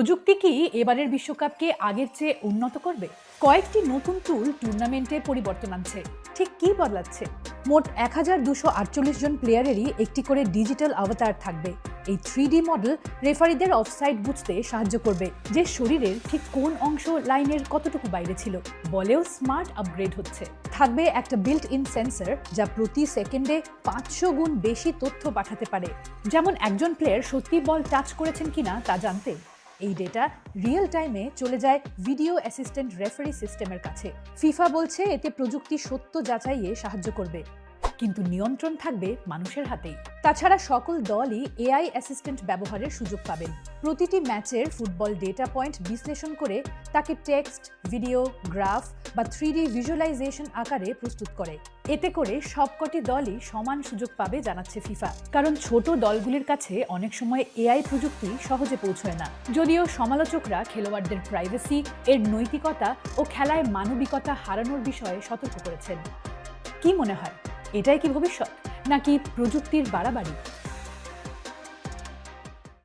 প্রযুক্তি কি এবারের বিশ্বকাপকে আগের চেয়ে উন্নত করবে? কয়েকটি নতুন টুল টুর্নামেন্টে পরিবর্তন আনছে। ঠিক কি বদলাচ্ছে? মোট ১,২৪৮ জন প্লেয়ারেরই একটি করে ডিজিটাল অবতার থাকবে। এই 3D মডেল রেফারিদের অফসাইড বুঝতে সাহায্য করবে, যে শরীরের ঠিক কোন অংশ লাইনের কতটুকু বাইরে ছিল। বলেও স্মার্ট আপগ্রেড হচ্ছে। থাকবে একটা বিল্ট ইন সেন্সর, যা প্রতি সেকেন্ডে ৫০০ গুণ বেশি তথ্য পাঠাতে পারে, যেমন একজন প্লেয়ার সত্যি বল টাচ করেছেন কিনা তা জানতে। এই ডেটা রিয়েল টাইমে চলে যায় ভিডিও অ্যাসিস্ট্যান্ট রেফারি সিস্টেমের কাছে। ফিফা বলছে এতে প্রযুক্তি সত্য যাচাইয়ে সাহায্য করবে, কিন্তু নিয়ন্ত্রণ থাকবে মানুষের হাতেই। তাছাড়া সকল দলই এআই অ্যাসিস্ট্যান্ট ব্যবহারের সুযোগ পাবেন। প্রতিটি ম্যাচের ফুটবল ডেটা পয়েন্ট বিশ্লেষণ করে তাকে টেক্সট, ভিডিও, গ্রাফ বা 3D ভিজুয়ালাইজেশন আকারে প্রস্তুত করে। এতে করে সবকটি দলই সমান সুযোগ পাবে জানাচ্ছে ফিফা। কারণ ছোট দলগুলির কাছে অনেক সময় এআই প্রযুক্তি সহজে পৌঁছয় না। যদিও সমালোচকরা খেলোয়াড়দের প্রাইভেসি, এর নৈতিকতা ও খেলায় মানবিকতা হারানোর বিষয়ে সতর্ক করেছেন। কি মনে হয়, এটাই কি ভবিষ্যৎ, নাকি প্রযুক্তির বাড়াবাড়ি?